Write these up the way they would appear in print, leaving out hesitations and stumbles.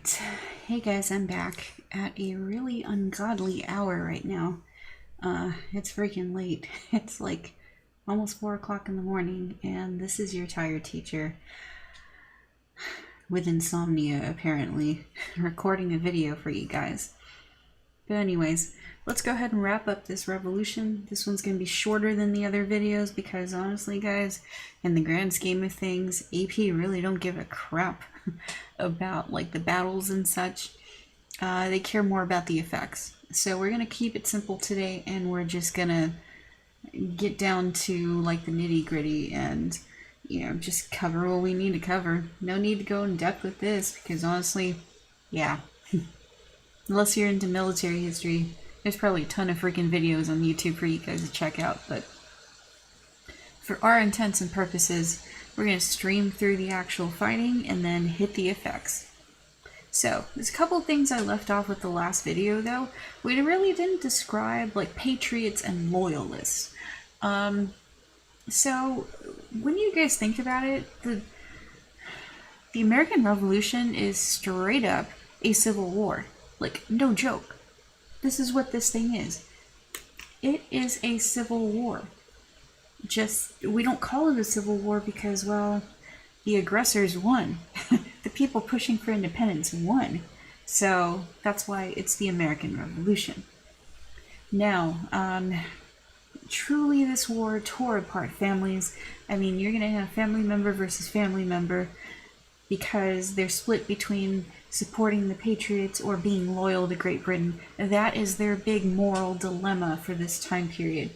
Alright, hey guys, I'm back at a really ungodly hour right now. It's freaking late. It's like almost 4 o'clock in the morning, and this is your tired teacher with insomnia, apparently, recording a video for you guys. But anyways, let's go ahead and wrap up this revolution. This one's going to be shorter than the other videos because honestly, guys, in the grand scheme of things, AP really don't give a crap about like the battles and such. They care more about the effects. So we're going to keep it simple today, and we're just going to get down to like the nitty gritty and, you know, just cover what we need to cover. No need to go in depth with this because honestly, yeah. Unless you're into military history, there's probably a ton of freaking videos on YouTube for you guys to check out, but for our intents and purposes, we're going to stream through the actual fighting and then hit the effects. So, there's a couple of things I left off with the last video though. We really didn't describe like Patriots and Loyalists. So, when you guys think about it, the American Revolution is straight up a civil war. Like, no joke. This is what this thing is. It is a civil war. Just, we don't call it a civil war because, well, the aggressors won. The people pushing for independence won. So, that's why it's the American Revolution. Now, truly this war tore apart families. I mean, you're going to have family member versus family member because they're split between supporting the Patriots or being loyal to Great Britain. That is their big moral dilemma for this time period.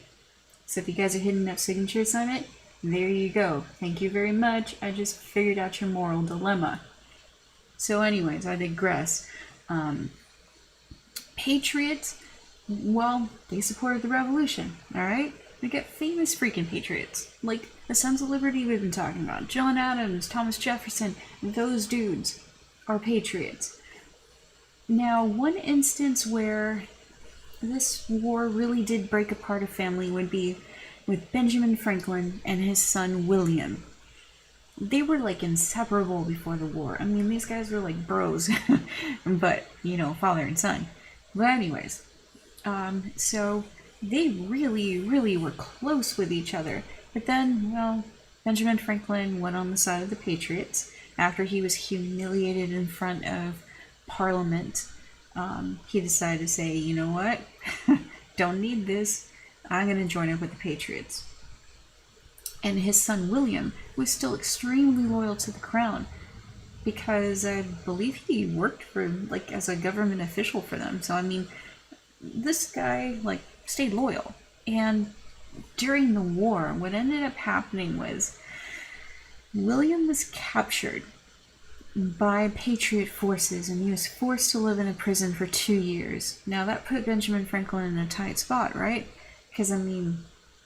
So if you guys are hitting up signatures on it, there you go. Thank you very much. I just figured out your moral dilemma. So anyways, I digress. Patriots, well, they supported the revolution, alright? We got famous freaking patriots, like the Sons of Liberty we've been talking about. John Adams, Thomas Jefferson, those dudes are patriots. Now, one instance where this war really did break apart a family would be with Benjamin Franklin and his son William. They were like inseparable before the war. I mean, these guys were like bros, but, you know, father and son. But anyways, so they really were close with each other. But then, well, Benjamin Franklin went on the side of the Patriots after he was humiliated in front of Parliament. He decided to say, you know what, don't need this, I'm going to join up with the Patriots. And his son William was still extremely loyal to the crown because I believe he worked for, like, as a government official for them. So, I mean, this guy, like, stayed loyal. And during the war, what ended up happening was William was captured by Patriot forces and he was forced to live in a prison for 2 years. Now that put Benjamin Franklin in a tight spot, right? Because, I mean,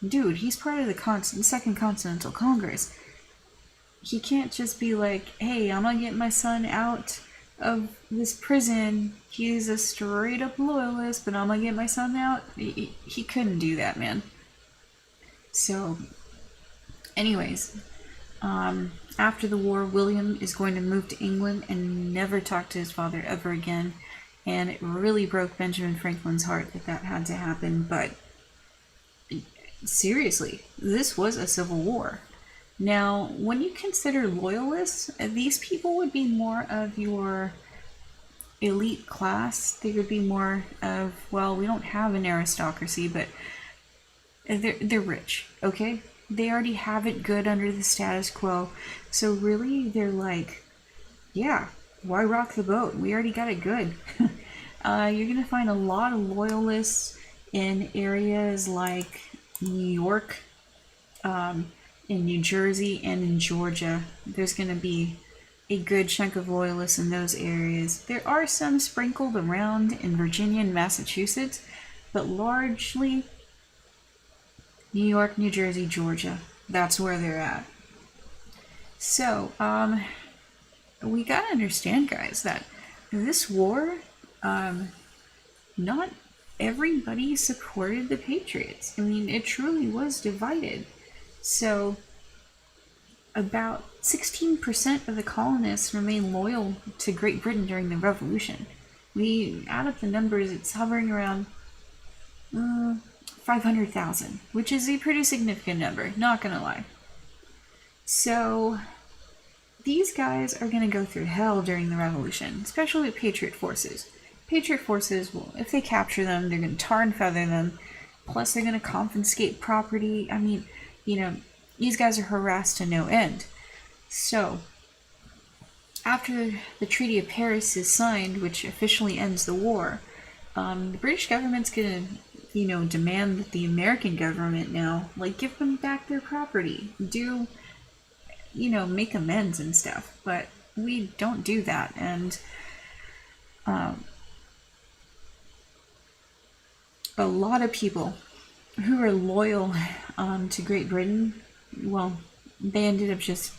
dude, he's part of the Second Continental Congress. He can't just be like, hey, I'm gonna get my son out of this prison. He's a straight up loyalist, but I'm gonna get my son out. He couldn't do that, man. So, anyways, after the war, William is going to move to England and never talk to his father ever again. And it really broke Benjamin Franklin's heart that that had to happen. But seriously, this was a civil war. Now, when you consider loyalists, these people would be more of your elite class. They would be more of, well, we don't have an aristocracy, but they're rich, okay? They already have it good under the status quo. So really, they're like, yeah, why rock the boat? We already got it good. You're going to find a lot of loyalists in areas like New York, in New Jersey, and in Georgia. There's going to be a good chunk of loyalists in those areas. There are some sprinkled around in Virginia and Massachusetts, but largely New York, New Jersey, Georgia. That's where they're at. So, we gotta understand, guys, that this war, not everybody supported the Patriots. I mean, it truly was divided. So, about 16% of the colonists remained loyal to Great Britain during the Revolution. We add up the numbers, it's hovering around 500,000, which is a pretty significant number, not gonna lie. So, these guys are gonna go through hell during the Revolution, especially with Patriot forces. Patriot forces, well, if they capture them, they're gonna tar and feather them, plus they're gonna confiscate property. I mean, you know, these guys are harassed to no end. So, after the Treaty of Paris is signed, which officially ends the war, the British government's gonna, you know, demand that the American government now, like, give them back their property. Do, you know, make amends and stuff. But we don't do that. And a lot of people who are loyal to Great Britain, well, they ended up just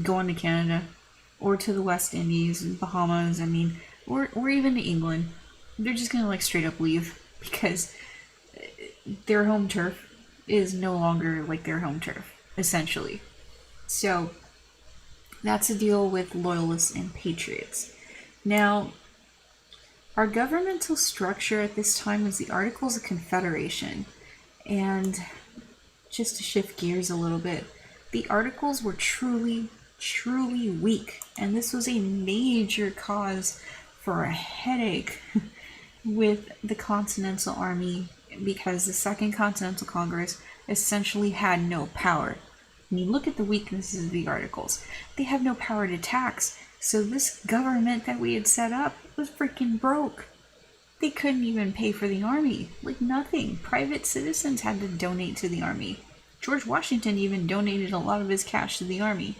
going to Canada or to the West Indies and Bahamas, I mean, or even to England. They're just gonna, like, straight up leave because their home turf is no longer, like, their home turf, essentially. So that's the deal with Loyalists and Patriots. Now, our governmental structure at this time was the Articles of Confederation. And just to shift gears a little bit, the Articles were truly weak. And this was a major cause for a headache with the Continental Army because the Second Continental Congress essentially had no power. I mean, look at the weaknesses of the Articles. They have no power to tax. So this government that we had set up was freaking broke. They couldn't even pay for the army. Like, nothing. Private citizens had to donate to the army. George Washington even donated a lot of his cash to the army.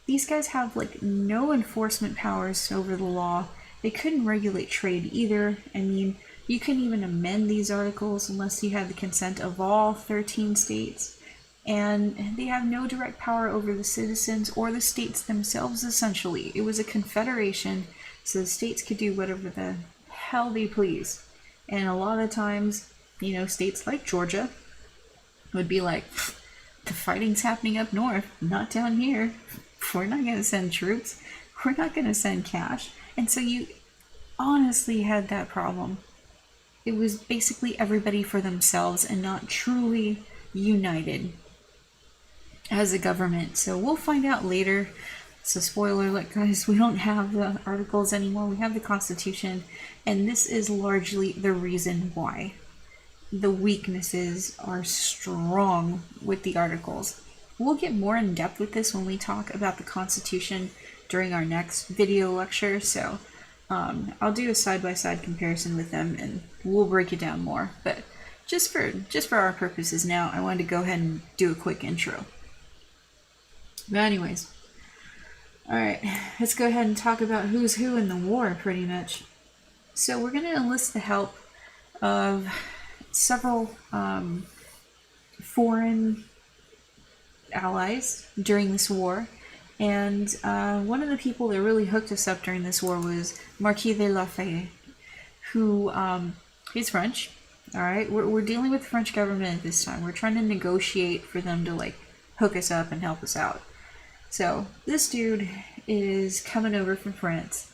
These guys have, like, no enforcement powers over the law. They couldn't regulate trade either. I mean, you couldn't even amend these articles unless you had the consent of all 13 states. And they have no direct power over the citizens or the states themselves, essentially. It was a confederation, so the states could do whatever the hell they please. And a lot of times, you know, states like Georgia would be like, the fighting's happening up north, not down here. We're not going to send troops. We're not going to send cash. And so you honestly had that problem. It was basically everybody for themselves and not truly united as a government. So we'll find out later. So spoiler alert, guys, we don't have the Articles anymore. We have the Constitution. And this is largely the reason why the weaknesses are strong with the Articles. We'll get more in depth with this when we talk about the Constitution during our next video lecture. So I'll do a side-by-side comparison with them and we'll break it down more. But just for our purposes now, I wanted to go ahead and do a quick intro. But anyways, alright, let's go ahead and talk about who's who in the war, pretty much. So we're going to enlist the help of several foreign allies during this war. And one of the people that really hooked us up during this war was Marquis de Lafayette, who he's French. Alright, we're dealing with the French government at this time. We're trying to negotiate for them to, like, hook us up and help us out. So this dude is coming over from France.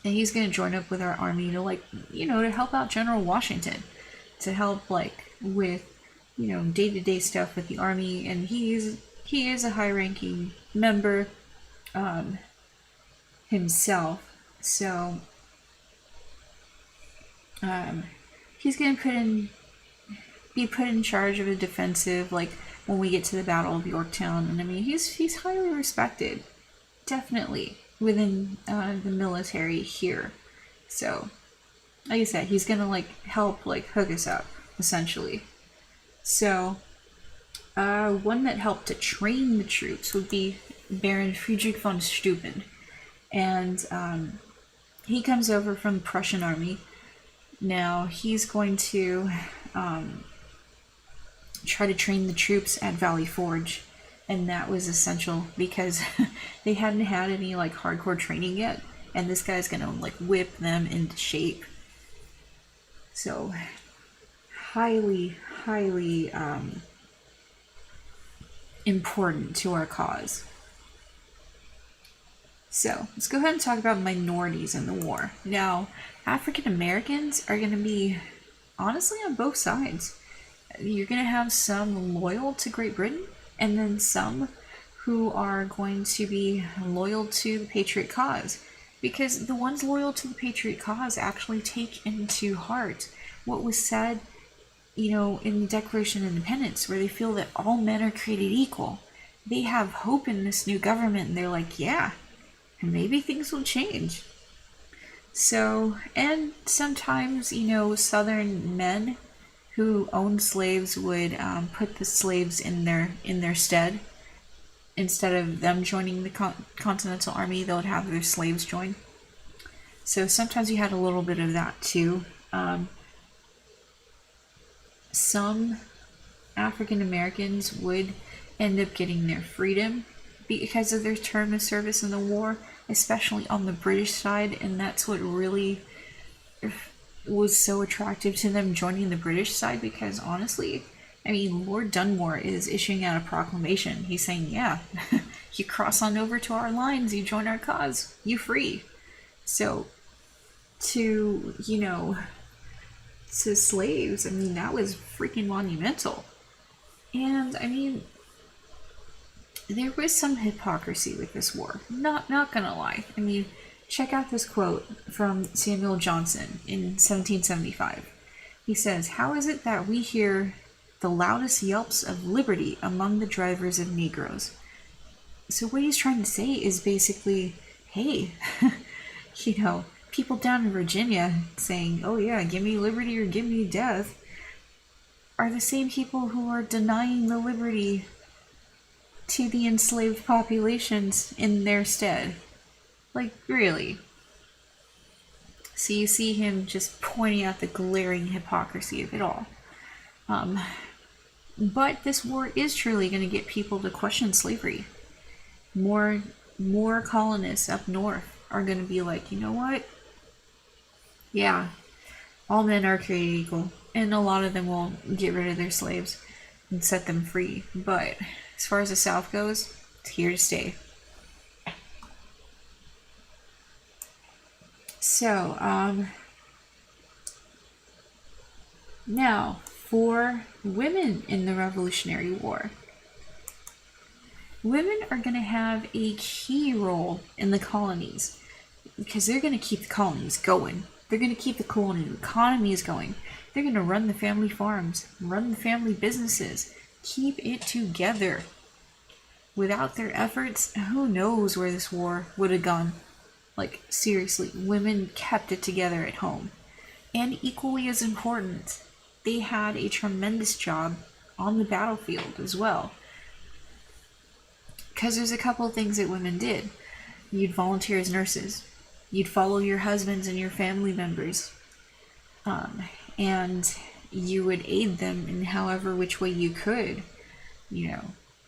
And he's going to join up with our army to, like, you know, to help out General Washington. To help, like, with, you know, day-to-day stuff with the army. And he is a high-ranking member himself. So he's going to be put in charge of a defensive, like, when we get to the Battle of Yorktown. And I mean, he's highly respected, definitely, within the military here. So, like I said, he's gonna, like, help, like, hook us up, essentially. So, one that helped to train the troops would be Baron Frederick von Steuben. And he comes over from the Prussian army. Now, he's going to try to train the troops at Valley Forge, and that was essential because they hadn't had any, like, hardcore training yet, and this guy's gonna, like, whip them into shape. So highly important to our cause. So let's go ahead and talk about minorities in the war. Now, African Americans are going to be honestly on both sides. You're going to have some loyal to Great Britain, and then some who are going to be loyal to the Patriot cause. Because the ones loyal to the Patriot cause actually take into heart what was said, in the Declaration of Independence, where they feel that all men are created equal. They have hope in this new government, and they're like, yeah, maybe things will change. So, and sometimes, Southern men who owned slaves would put the slaves in their stead. Instead of them joining the Continental Army, they would have their slaves join. So sometimes you had a little bit of that too. Some African Americans would end up getting their freedom because of their term of service in the war, especially on the British side, and that's what really was so attractive to them joining the British side, because honestly, Lord Dunmore is issuing out a proclamation. He's saying, yeah, you cross on over to our lines, you join our cause, you free. So, to slaves, that was freaking monumental. And, there was some hypocrisy with this war. Not gonna lie. Check out this quote from Samuel Johnson in 1775. He says, "How is it that we hear the loudest yelps of liberty among the drivers of Negroes?" So what he's trying to say is basically, hey, people down in Virginia saying, oh yeah, give me liberty or give me death, are the same people who are denying the liberty to the enslaved populations in their stead. Like, really? So you see him just pointing out the glaring hypocrisy of it all. But this war is truly going to get people to question slavery. More colonists up north are going to be like, you know what? Yeah, all men are created equal. And a lot of them will get rid of their slaves and set them free. But as far as the South goes, it's here to stay. So, now, for women in the Revolutionary War. Women are going to have a key role in the colonies because they're going to keep the colonies going. They're going to keep the colonial economies going. They're going to run the family farms, run the family businesses, keep it together. Without their efforts, who knows where this war would have gone. Like, seriously, women kept it together at home. And equally as important, they had a tremendous job on the battlefield as well. Because there's a couple of things that women did. You'd volunteer as nurses. You'd follow your husbands and your family members. And you would aid them in however which way you could,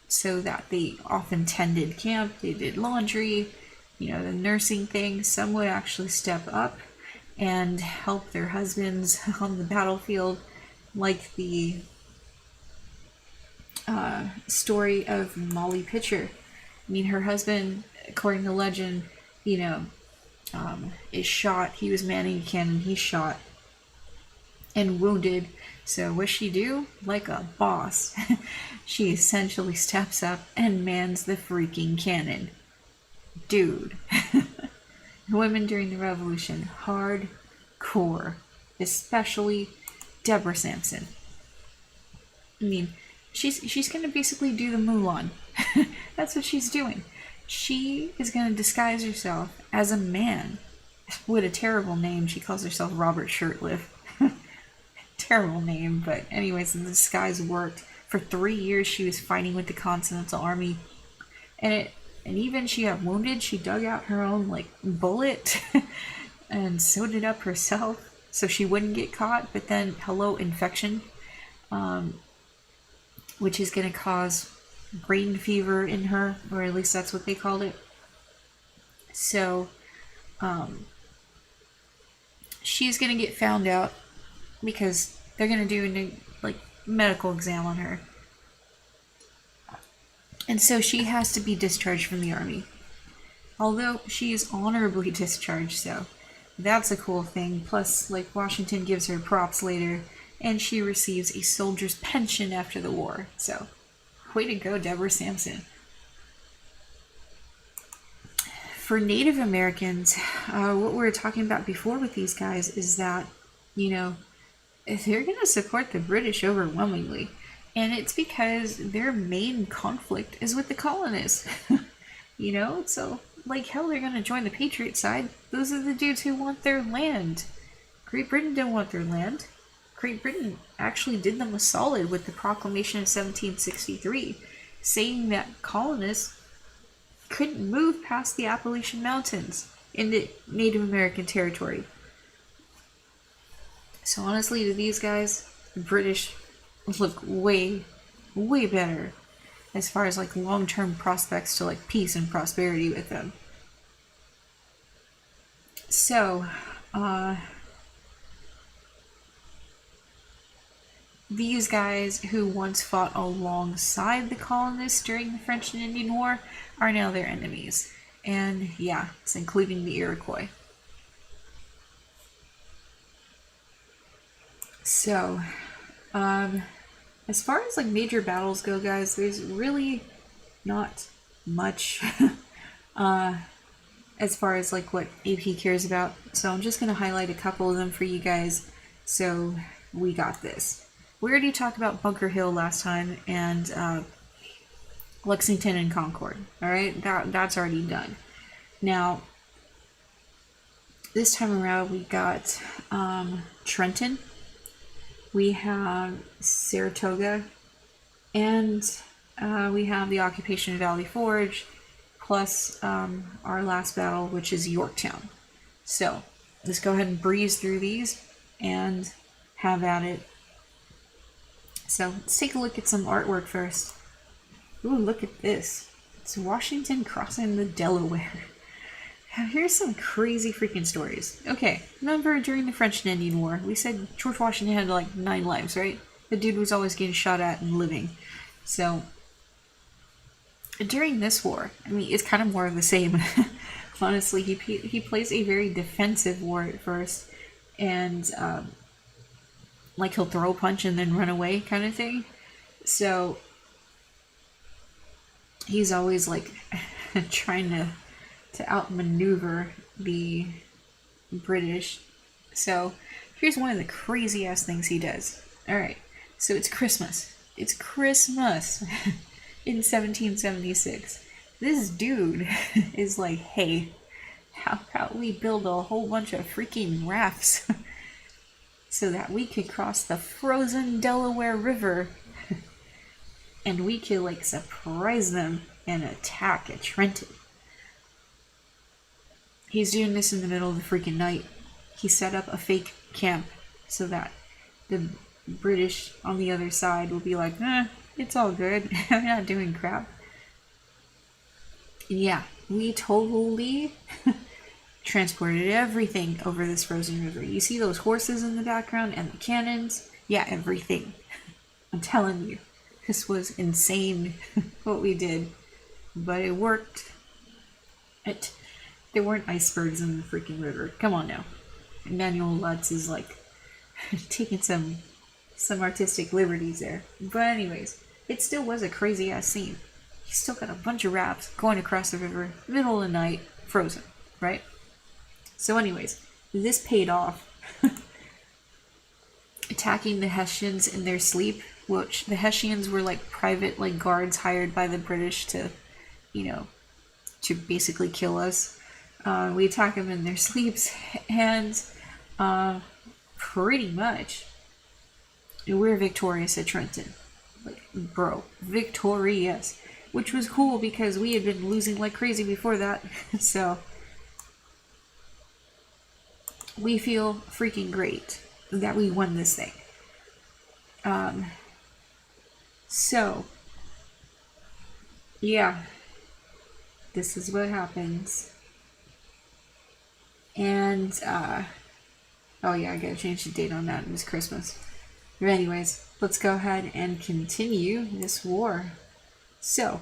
so that they often tended camp, they did laundry, the nursing thing. Some would actually step up and help their husbands on the battlefield, like the story of Molly Pitcher. Her husband, according to legend, is shot. He was manning a cannon. He's shot and wounded. So what she do? Like a boss, she essentially steps up and mans the freaking cannon. Dude. Women during the Revolution, hardcore. Especially Deborah Sampson. She's gonna basically do the Mulan. That's what she's doing. She is gonna disguise herself as a man with a terrible name. She calls herself Robert Shirtliff. Terrible name, but anyways, the disguise worked. For 3 years, she was fighting with the Continental Army, and even she got wounded. She dug out her own bullet, and sewed it up herself so she wouldn't get caught. But then, infection, which is going to cause brain fever in her, or at least that's what they called it. So, she's going to get found out because they're going to do a medical exam on her. And so she has to be discharged from the army. Although she is honorably discharged, so that's a cool thing. Plus, like, Washington gives her props later, and she receives a soldier's pension after the war. So, way to go, Deborah Sampson. For Native Americans, what we were talking about before with these guys is that, you know, they're going to support the British overwhelmingly. And it's because their main conflict is with the colonists. You know, so, like, hell, they're going to join the Patriot side. Those are the dudes who want their land. Great Britain didn't want their land. Great Britain actually did them a solid with the Proclamation of 1763, saying that colonists couldn't move past the Appalachian Mountains into Native American territory. So honestly, to these guys, the British look way, way better as far as like long-term prospects to like peace and prosperity with them. So, these guys who once fought alongside the colonists during the French and Indian War are now their enemies. And yeah, it's including the Iroquois. So, as far as like major battles go, guys, there's really not much as far as like what AP cares about. So I'm just going to highlight a couple of them for you guys. So we got this. We already talked about Bunker Hill last time and Lexington and Concord. All right, that's already done. Now, this time around we got Trenton. We have Saratoga, and we have the occupation of Valley Forge, plus our last battle, which is Yorktown. So let's go ahead and breeze through these and have at it. So let's take a look at some artwork first. Ooh, look at this. It's Washington crossing the Delaware. Here's some crazy freaking stories. Okay, remember during the French and Indian War, we said George Washington had like 9 lives, right? The dude was always getting shot at and living. So, during this war, I mean, it's kind of more of the same. Honestly, he plays a very defensive war at first, and like he'll throw a punch and then run away kind of thing. So, he's always like trying to outmaneuver the British. So here's one of the crazy ass things he does. Alright, so it's Christmas. It's Christmas in 1776. This dude is like, hey, how about we build a whole bunch of freaking rafts so that we could cross the frozen Delaware River and we could like surprise them and attack at Trenton. He's doing this in the middle of the freaking night. He set up a fake camp so that the British on the other side will be like, it's all good. I'm not doing crap. And yeah, we totally transported everything over this frozen river. You see those horses in the background and the cannons? Yeah, everything. I'm telling you, this was insane what we did. But it worked. There weren't icebergs in the freaking river. Come on now. Emanuel Leutze is like taking some artistic liberties there. But anyways, it still was a crazy ass scene. You still got a bunch of rafts going across the river, middle of the night, frozen, right? So anyways, this paid off. Attacking the Hessians in their sleep, which the Hessians were like private like guards hired by the British to, to basically kill us. We attack them in their sleeps, and pretty much we're victorious at Trenton. Like, bro, victorious. Which was cool because we had been losing like crazy before that. So we feel freaking great that we won this thing. So yeah, this is what happens. And, oh yeah, I gotta change the date on that. It was Christmas. But anyways, let's go ahead and continue this war. So,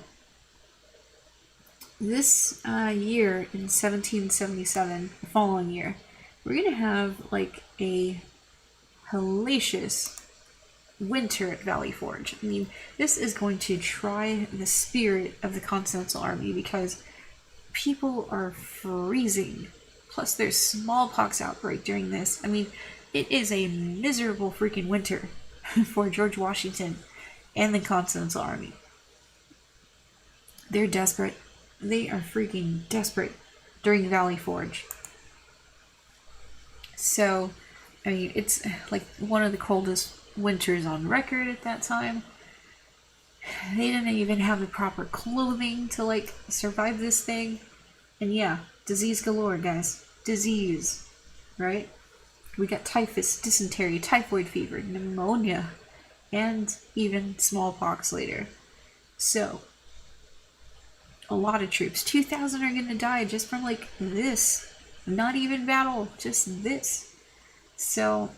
this year in 1777, the following year, we're gonna have like a hellacious winter at Valley Forge. I mean, this is going to try the spirit of the Continental Army because people are freezing. Plus, there's smallpox outbreak during this. I mean, it is a miserable freaking winter for George Washington and the Continental Army. They're desperate. They are freaking desperate during Valley Forge. So, I mean, it's like one of the coldest winters on record at that time. They didn't even have the proper clothing to like survive this thing. And yeah, disease galore, guys. Disease, right? We got typhus, dysentery, typhoid fever, pneumonia, and even smallpox later. So, a lot of troops. 2,000 are going to die just from like this. Not even battle, just this. So,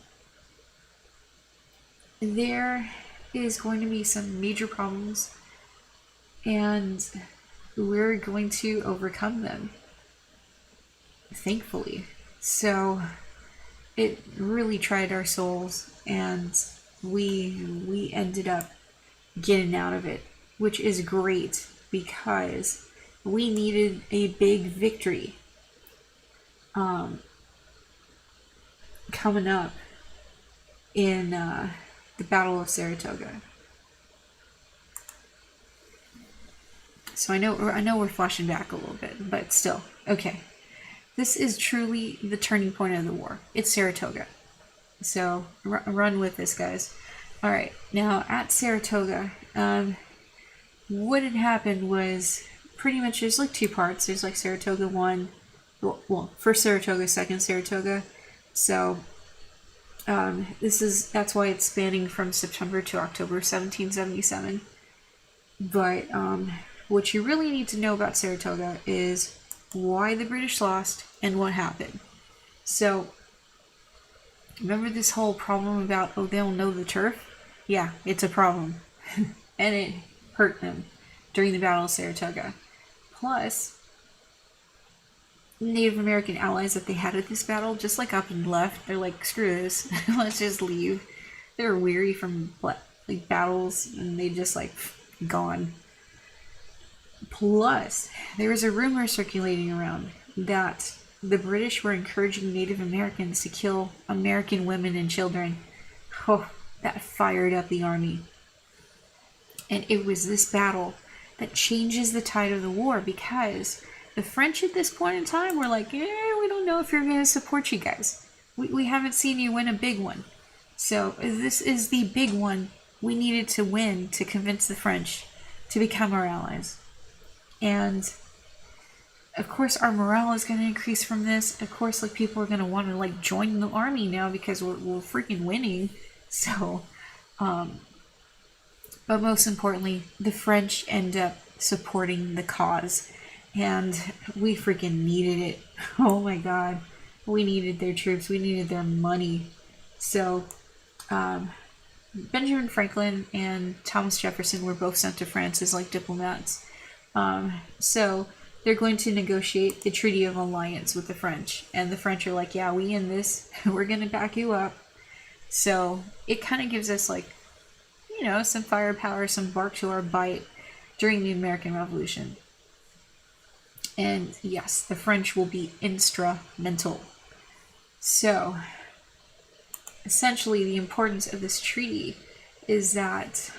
there is going to be some major problems, and we're going to overcome them. Thankfully. So it really tried our souls, and we ended up getting out of it, which is great because we needed a big victory coming up in the Battle of Saratoga. So I know we're flashing back a little bit, but still, okay. This is truly the turning point of the war. It's Saratoga. So run with this, guys. All right, now at Saratoga, what had happened was pretty much there's like two parts. There's like Saratoga 1, well, first Saratoga, second Saratoga. So that's why it's spanning from September to October 1777. But what you really need to know about Saratoga is why the British lost and what happened. So, remember this whole problem about, oh, they don't know the turf? Yeah, it's a problem. And it hurt them during the Battle of Saratoga. Plus, Native American allies that they had at this battle just like up and left. They're like, screw this, let's just leave. They're weary from like battles, and they just like gone. Plus, there was a rumor circulating around that the British were encouraging Native Americans to kill American women and children. Oh, that fired up the army. And it was this battle that changes the tide of the war, because the French at this point in time were like, we don't know if you're going to support you guys. We haven't seen you win a big one. So this is the big one we needed to win to convince the French to become our allies. And of course our morale is going to increase from this. Of course, like, people are going to want to like join the army now because we're freaking winning. So, but most importantly, the French end up supporting the cause, and we freaking needed it. Oh my god, we needed their troops, we needed their money. So Benjamin Franklin and Thomas Jefferson were both sent to France as like diplomats. So they're going to negotiate the Treaty of Alliance with the French, and the French are like, yeah, we in this, we're gonna back you up. So it kind of gives us, like, you know, some firepower, some bark to our bite during the American Revolution. And yes, the French will be instrumental. So essentially the importance of this treaty is that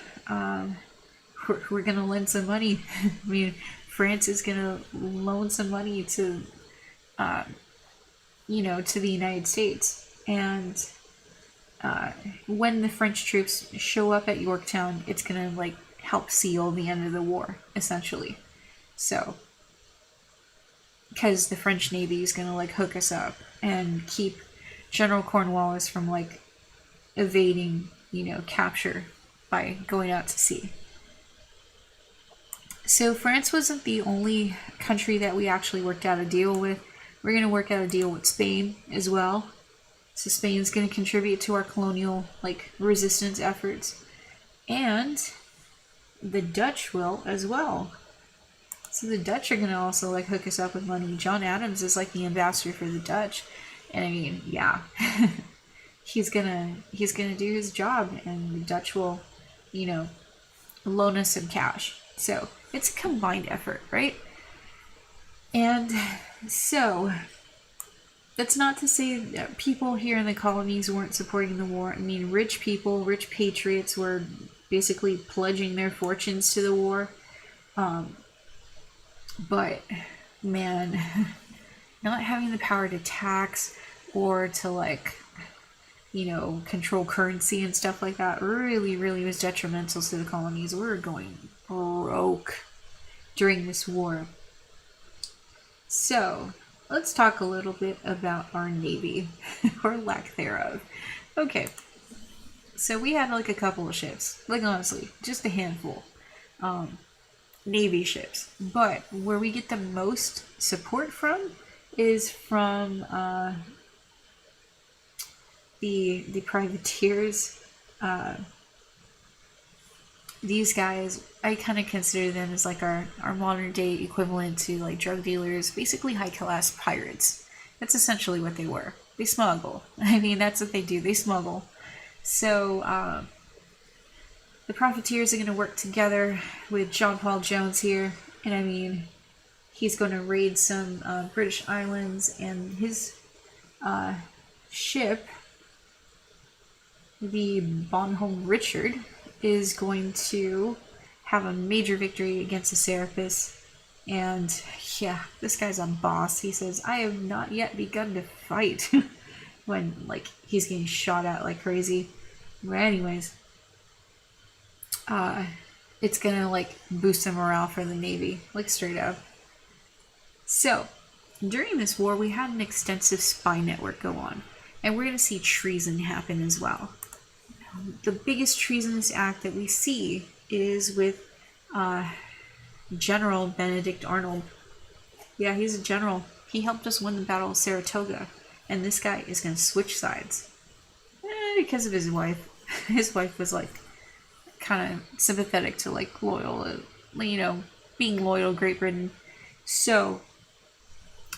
we're going to lend some money. I mean, France is going to loan some money to, to the United States. And when the French troops show up at Yorktown, it's going to, like, help seal the end of the war, essentially. So, because the French Navy is going to, like, hook us up and keep General Cornwallis from, like, evading, capture by going out to sea. So France wasn't the only country that we actually worked out a deal with. We're going to work out a deal with Spain as well. So Spain's going to contribute to our colonial, like, resistance efforts. And the Dutch will as well. So the Dutch are going to also like hook us up with money. John Adams is like the ambassador for the Dutch. And I mean, yeah. he's gonna do his job, and the Dutch will, you know, loan us some cash. So it's a combined effort, right? And so that's not to say that people here in the colonies weren't supporting the war. I mean, rich people, rich patriots were basically pledging their fortunes to the war. But man, not having the power to tax or to like, you know, control currency and stuff like that really, really was detrimental to the colonies. We were going broke during this war. So let's talk a little bit about our Navy, or lack thereof. Okay, so we had like a couple of ships, like honestly, just a handful, Navy ships. But where we get the most support from is from the privateers. These guys, I kind of consider them as like our modern day equivalent to like drug dealers, basically high class pirates. That's essentially what they were. They smuggle. I mean, that's what they do. They smuggle. So the privateers are going to work together with John Paul Jones here, and I mean, he's going to raid some British islands, and his ship, the Bonhomme Richard, is going to have a major victory against the Serapis. And yeah, this guy's a boss. He says, I have not yet begun to fight. When like he's getting shot at like crazy. But anyways, it's gonna like boost the morale for the Navy, like straight up. So during this war, we had an extensive spy network go on, and we're gonna see treason happen as well. The biggest treasonous act that we see is with General Benedict Arnold. Yeah, he's a general. He helped us win the Battle of Saratoga, and this guy is going to switch sides because of his wife. His wife was like kind of sympathetic to like loyal, you know, being loyal to Great Britain. So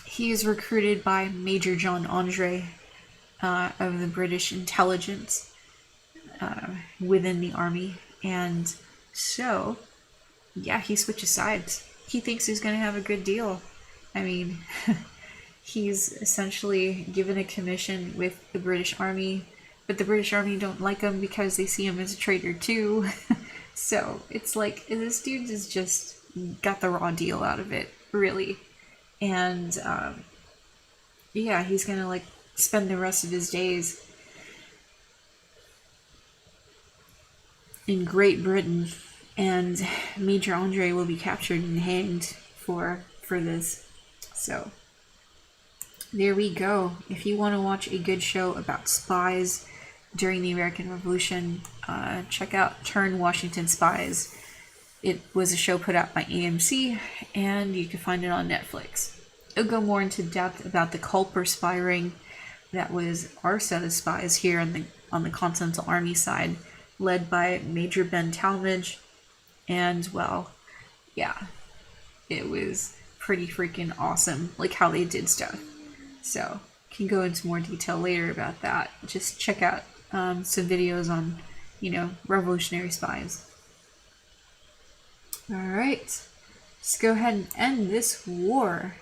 he is recruited by Major John Andre of the British intelligence within the army, and so yeah, he switches sides. He thinks he's going to have a good deal. I mean, he's essentially given a commission with the British Army, but the British Army don't like him because they see him as a traitor too. So it's like, this dude has just got the raw deal out of it, really. And yeah, he's going to like spend the rest of his days in Great Britain, and Major Andre will be captured and hanged for this. So there we go. If you want to watch a good show about spies during the American Revolution, check out Turn Washington Spies. It was a show put out by AMC, and you can find it on Netflix. It'll go more into depth about the Culper spy ring. That was our set of spies here on the Continental Army side, led by Major Ben Talmadge. And well, yeah, it was pretty freaking awesome, like how they did stuff. So can go into more detail later about that. Just check out some videos on, you know, revolutionary spies. All right, let's go ahead and end this war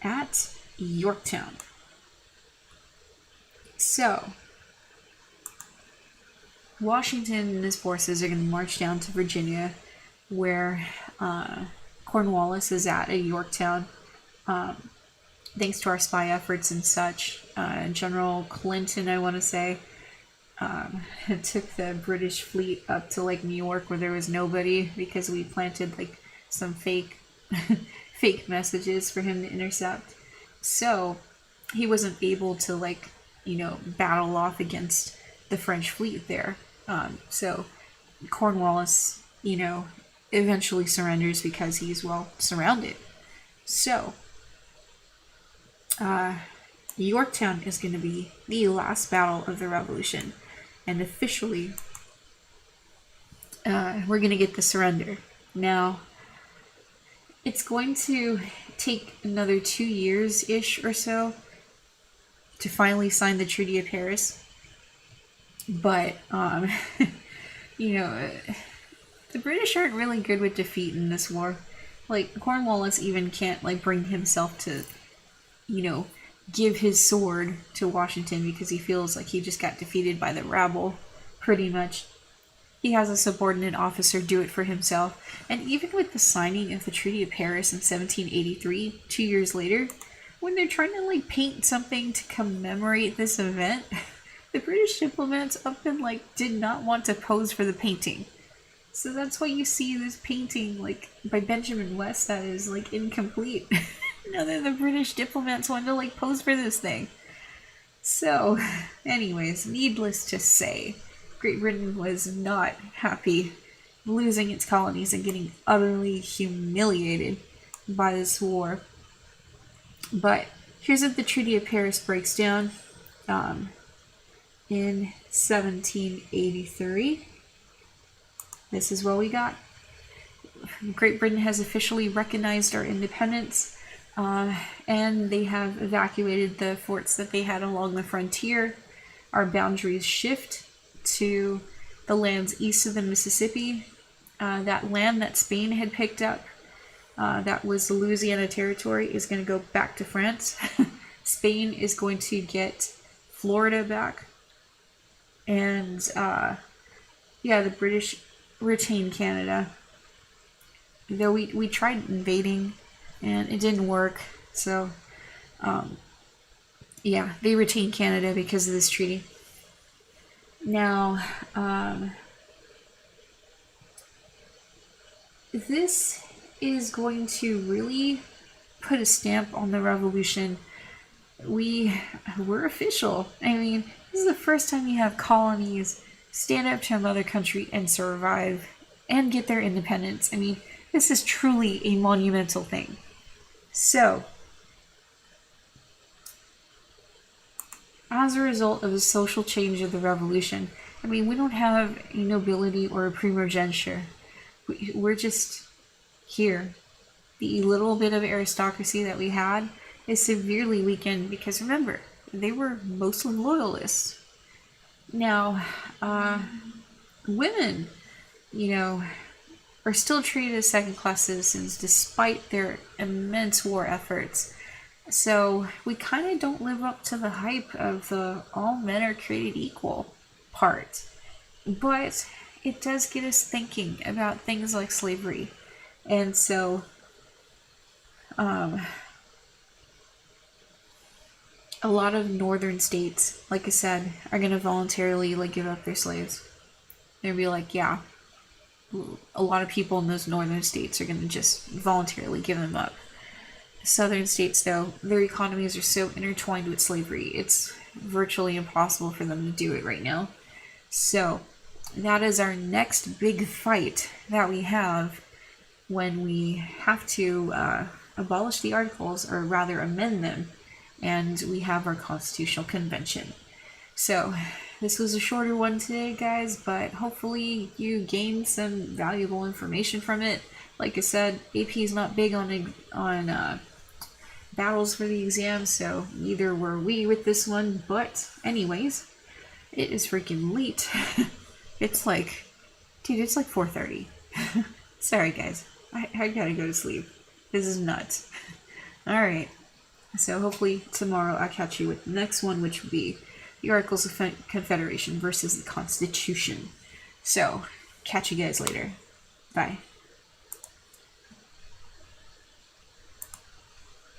at Yorktown. So Washington and his forces are going to march down to Virginia, where Cornwallis is at Yorktown. Thanks to our spy efforts and such, General Clinton, I want to say, took the British fleet up to like New York, where there was nobody, because we planted like some fake messages for him to intercept. So he wasn't able to like, you know, battle off against the French fleet there. So Cornwallis, you know, eventually surrenders because he's well surrounded. So Yorktown is going to be the last battle of the Revolution, and officially we're going to get the surrender. Now, It's going to take another 2 years-ish or so to finally sign the Treaty of Paris. But, you know, the British aren't really good with defeat in this war. Like, Cornwallis even can't, like, bring himself to, you know, give his sword to Washington because he feels like he just got defeated by the rabble, pretty much. He has a subordinate officer do it for himself. And even with the signing of the Treaty of Paris in 1783, 2 years later, when they're trying to, like, paint something to commemorate this event, the British diplomats up and, like, did not want to pose for the painting. So that's why you see this painting, like, by Benjamin West that is, like, incomplete. None of the British diplomats wanted to, like, pose for this thing. So, anyways, needless to say, Great Britain was not happy losing its colonies and getting utterly humiliated by this war. But here's what the Treaty of Paris breaks down. In 1783, this is what we got. Great Britain has officially recognized our independence, and they have evacuated the forts that they had along the frontier. Our boundaries shift to the lands east of the Mississippi. That land that Spain had picked up, that was the Louisiana Territory, is going to go back to France. Spain is going to get Florida back. And, yeah, the British retain Canada. Though we tried invading, and it didn't work. So, yeah, they retain Canada because of this treaty. Now, this is going to really put a stamp on the revolution. We're official. I mean, this is the first time you have colonies stand up to a mother country and survive and get their independence. I mean, this is truly a monumental thing. So, as a result of the social change of the revolution, I mean, we don't have a nobility or a primogeniture. We're just here. The little bit of aristocracy that we had is severely weakened because, remember, they were mostly loyalists. Now, women, you know, are still treated as second-class citizens despite their immense war efforts. So we kind of don't live up to the hype of the all men are created equal part. But it does get us thinking about things like slavery. And so, a lot of northern states, like I said, are going to voluntarily, like, give up their slaves. They'll be like, yeah, a lot of people in those northern states are going to just voluntarily give them up. Southern states, though, their economies are so intertwined with slavery, it's virtually impossible for them to do it right now. So, that is our next big fight that we have when we have to abolish the Articles, or rather amend them, and we have our Constitutional Convention. So, this was a shorter one today, guys, but hopefully you gained some valuable information from it. Like I said, AP is not big on battles for the exam, so neither were we with this one, but anyways, it is freaking late. It's like, dude, it's like 4:30. Sorry, guys. I gotta go to sleep. This is nuts. Alright. So hopefully tomorrow I'll catch you with the next one, which will be the Articles of Confederation versus the Constitution. So, catch you guys later. Bye.